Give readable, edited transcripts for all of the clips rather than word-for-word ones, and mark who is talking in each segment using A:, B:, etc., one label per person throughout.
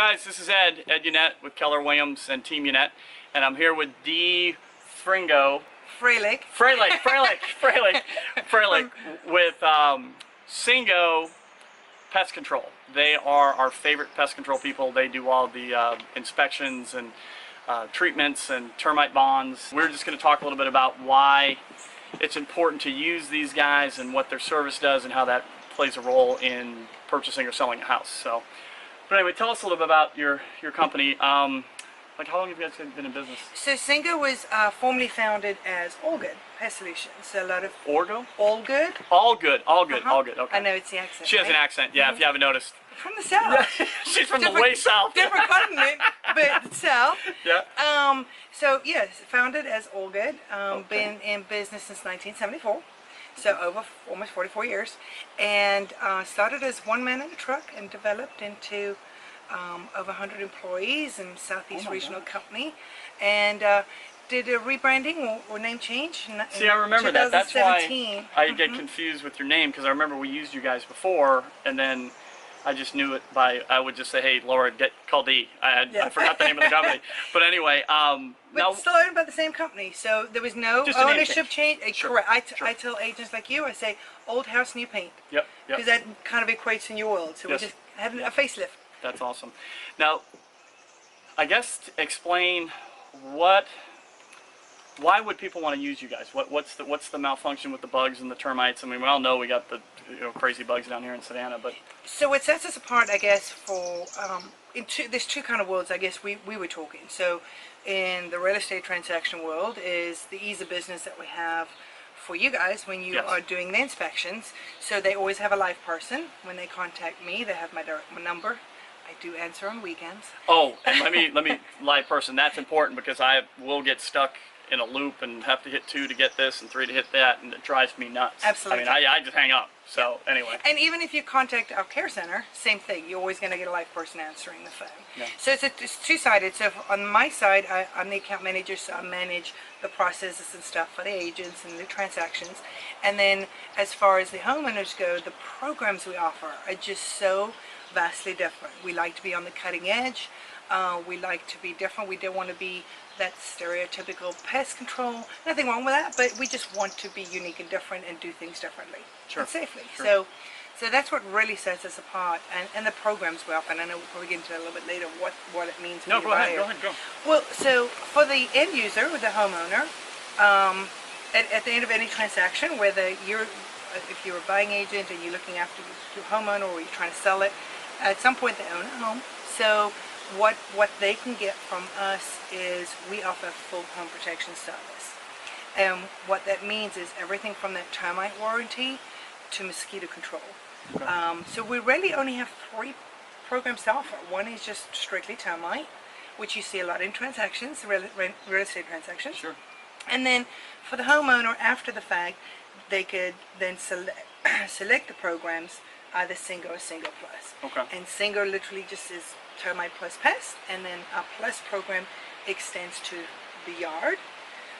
A: guys, this is Ed Unett with Keller Williams and Team Unett, and I'm here with Dee Fringo.
B: Freilich
A: with Cingo Pest Control. They are our favorite pest control people. They do all the inspections and treatments and termite bonds. We're just going to talk a little bit about why it's important to use these guys and what their service does and how that plays a role in purchasing or selling a house. So, but anyway, tell us a little bit about your company. Like, how long have you guys been in business?
B: So Cingo was formerly founded as All Good Pest Solutions. So a lot of
A: Orgo?
B: All Good.
A: All good. Okay.
B: I know it's the accent.
A: She has an accent, yeah. If you haven't noticed.
B: From the south.
A: She's from the way south.
B: Different continent, but south.
A: Yeah.
B: So yes, founded as All Good. Been in business since 1974. So over almost 44 years, and started as one man in a truck and developed into over 100 employees in Southeast Regional Company, and did a rebranding or name change.
A: See, I remember that. That's why I get confused with your name, because I remember we used you guys before, and then I just knew it by, I would just say, hey, Laura, call Dee. I forgot the name of the company. But anyway.
B: But still owned by the same company, so there was no ownership change. Correct. I tell agents like you, I say, old house, new paint.
A: Yep.
B: Because that kind of equates in your world. So we just had a facelift.
A: That's awesome. Now, I guess to explain why would people want to use you guys? What's the malfunction with the bugs and the termites? I mean, we all know we got the crazy bugs down here in Savannah, but
B: so what sets us apart, I guess, for there's two kind of worlds. I guess we were talking. So in the real estate transaction world is the ease of business that we have for you guys when you are doing the inspections. So they always have a live person. When they contact me, they have my number. I do answer on weekends. Oh,
A: and let me live person. That's important, because I will get stuck in a loop and have to hit 2 to get this and 3 to hit that, and it drives me nuts.
B: Absolutely.
A: I mean, I just hang up. So anyway.
B: And even if you contact our care center, same thing. You're always going to get a live person answering the phone.
A: Yeah.
B: So it's two-sided. So on my side, I'm the account manager, so I manage the processes and stuff for the agents and the transactions. And then as far as the homeowners go, the programs we offer are just so vastly different. We like to be on the cutting edge. We like to be different. We don't want to be that stereotypical pest control. Nothing wrong with that, but we just want to be unique and different and do things differently and safely. So that's what really sets us apart, and the programs we offer. And I know we'll probably get into that a little bit later, what it means for
A: No,
B: the
A: go ahead,
B: buyer.
A: go.
B: Well, so for the end user, the homeowner, at the end of any transaction, whether if you're a buying agent and you're looking after your homeowner or you're trying to sell it, at some point they own a home. So what they can get from us is we offer full home protection service. And what that means is everything from that termite warranty to mosquito control. Okay. So we really only have 3 programs to offer. One is just strictly termite, which you see a lot in transactions, real estate transactions.
A: Sure.
B: And then for the homeowner, after the fact, they could then select the programs, either Cingo or Cingo Plus.
A: Okay.
B: And Cingo literally just is termite plus pest, and then our plus program extends to the yard,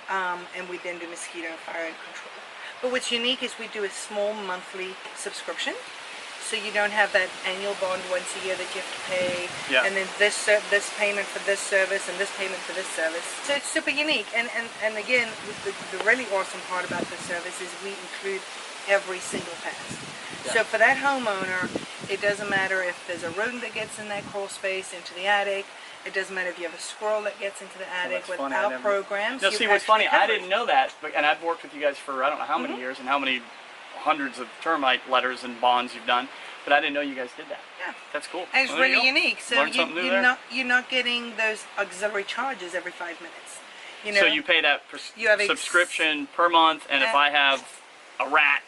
B: and we then do mosquito and fire control. But what's unique is we do a small monthly subscription, so you don't have that annual bond once a year that you have to pay, and then this payment for this service and this payment for this service. So it's super unique, and again, the really awesome part about this service is we include every single pest. So for that homeowner, it doesn't matter if there's a rodent that gets in that crawl space into the attic. It doesn't matter if you have a squirrel that gets into the attic. With our programs.
A: No, see, what's funny, I didn't know that, and I've worked with you guys for I don't know how many years and how many hundreds of termite letters and bonds you've done, but I didn't know you guys did that.
B: Yeah.
A: That's cool.
B: And it's really unique. So
A: you're
B: not getting those auxiliary charges every 5 minutes. You know.
A: So you pay that subscription per month, and if I have a rat,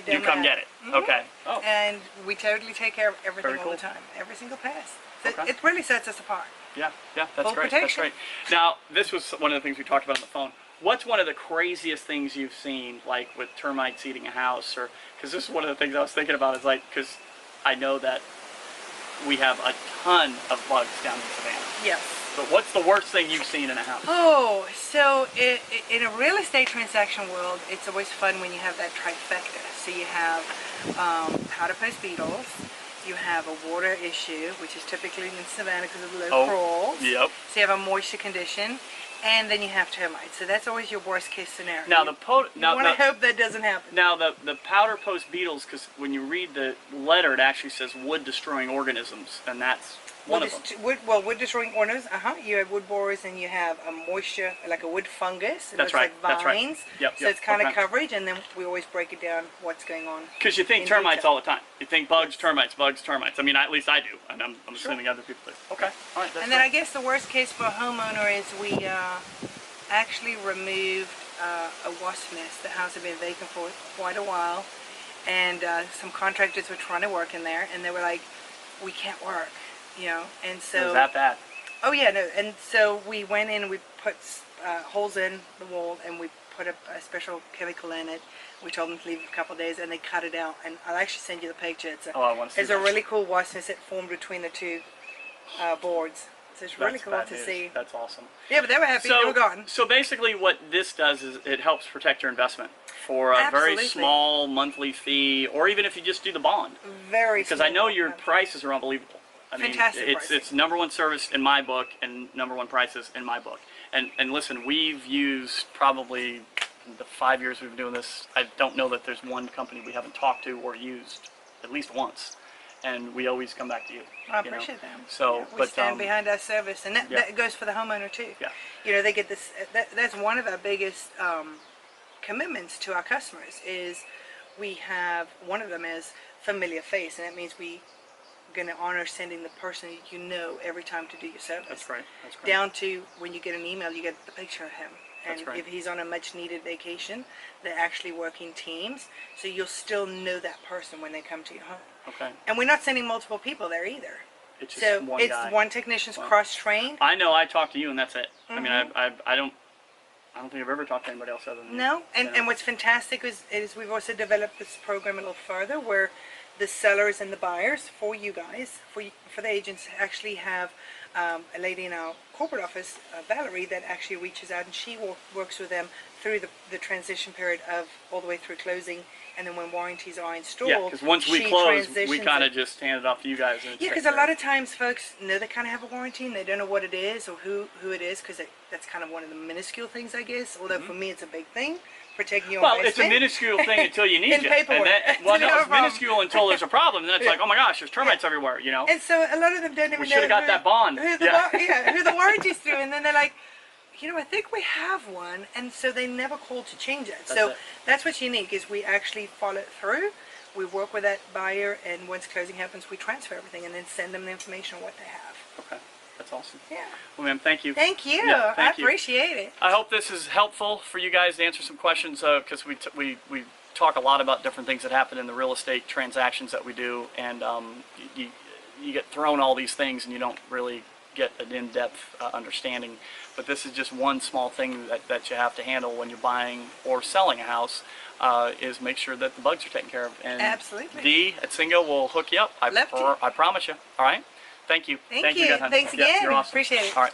A: you come get it. Okay. Oh.
B: And we totally take care of everything all the time. Every single pass. So it really sets us apart.
A: Yeah, that's
B: Full
A: great.
B: protection.
A: That's great. Now, this was one of the things we talked about on the phone. What's one of the craziest things you've seen, like with termites eating a house, or because this is one of the things I was thinking about, is like, because I know that we have a ton of bugs down in Savannah.
B: Yes.
A: But what's the worst thing you've seen in a house?
B: Oh, so in a real estate transaction world, it's always fun when you have that trifecta. So you have powder post beetles, you have a water issue, which is typically in Savannah because of low
A: Oh,
B: crawls.
A: yep.
B: So you have a moisture condition, and then you have termites. So that's always your worst case scenario.
A: Now
B: you want to hope that doesn't happen.
A: Now the powder post beetles, because when you read the letter, it actually says wood destroying organisms, and that's one of them.
B: Wood destroying organisms. You have wood borers, and you have a moisture, like a wood fungus. It
A: That's
B: looks
A: right.
B: like vines.
A: That's right. Yep.
B: So it's kind of coverage, and then we always break it down what's going on.
A: Because you think
B: in
A: termites
B: detail.
A: all the time. You think bugs, termites, bugs, termites. I mean, at least I do, and I'm assuming other people do. Okay. All right. That's
B: And then I
A: great.
B: guess the worst case for a homeowner is we actually removed a wasp nest. The house had been vacant for quite a while, and some contractors were trying to work in there, and they were like, "We can't work," you know. And so
A: It was that bad.
B: oh yeah, no. And so we went in and we put holes in the wall, and we put a special chemical in it. We told them to leave it a couple of days, and they cut it out. And I'll actually send you the picture.
A: Oh, I want to see
B: It's a
A: that.
B: really cool wasp nest that formed between the two boards. So it's really
A: That's
B: cool
A: bad
B: to
A: news.
B: see.
A: That's awesome.
B: Yeah, but they were happy. They were gone.
A: So basically what this does is it helps protect your investment for a very
B: Absolutely.
A: small monthly fee, or even if you just do the bond.
B: Very
A: Because I know your
B: small.
A: prices are unbelievable. I mean,
B: Fantastic
A: it's
B: pricing.
A: #1 service in my book and #1 prices in my book. And listen, we've used probably the 5 years we've been doing this. I don't know that there's one company we haven't talked to or used at least once, and we always come back to you.
B: I
A: you know?
B: appreciate that.
A: So,
B: Yeah, we
A: but
B: stand behind our service, and that goes for the homeowner too.
A: Yeah.
B: You know, they get this. That's one of our biggest commitments to our customers. Is we have one of them is familiar face, and that means we going to honor sending the person you know every time to do your service.
A: That's right. That's great.
B: Down to when you get an email, you get the picture of him. And
A: That's right.
B: if he's on a much needed vacation, they're actually working teams, so you'll still know that person when they come to your home.
A: Okay.
B: And we're not sending multiple people there either.
A: It's just
B: So
A: one
B: it's
A: guy.
B: one technician's
A: Wow.
B: cross-trained.
A: I know. I talk to you, and that's it. I mean,
B: Mm-hmm.
A: I don't think I've ever talked to anybody else other than you.
B: No, and,
A: You know?
B: and what's fantastic is we've also developed this program a little further where the sellers and the buyers for you guys, for the agents, actually have a lady in our corporate office, Valerie, that actually reaches out, and she works with them through the transition period of all the way through closing, and then when warranties are installed.
A: Yeah, because once we
B: she
A: close, we
B: transitions
A: kind
B: it.
A: of just hand it off to you guys. And
B: Yeah, because a lot of times folks know they kind of have a warranty and they don't know what it is or who it is, because that's kind of one of the minuscule things, I guess. Although for me it's a big thing, protecting your
A: Well, it's a
B: investment.
A: minuscule thing until you need
B: In
A: it.
B: paperwork.
A: And then, well, no,
B: No
A: it's
B: problem.
A: minuscule until there's a problem. And then it's like, oh my gosh, there's termites everywhere, you know?
B: And so a lot of them don't even know
A: We should have got that bond.
B: who the who the warranty's through, and then they're like, you know, I think we have one, and so they never call to change it.
A: That's
B: So
A: it.
B: that's what's unique is we actually follow it through. We work with that buyer, and once closing happens, we transfer everything and then send them the information on what they have.
A: Okay, that's awesome.
B: Yeah.
A: Well, ma'am, thank you.
B: Thank you.
A: Yeah, thank
B: I
A: you.
B: appreciate it.
A: I hope this is helpful for you guys to answer some questions, because we talk a lot about different things that happen in the real estate transactions that we do, and you get thrown all these things and you don't really get an in-depth understanding. But this is just one small thing that you have to handle when you're buying or selling a house, is make sure that the bugs are taken care of. And
B: Absolutely.
A: Dee at Cingo will hook you up.
B: Love to.
A: I promise you. All right? Thank you.
B: Thank you.
A: again, hon.
B: Thanks
A: Yeah,
B: again.
A: you're awesome.
B: Appreciate it.
A: All right.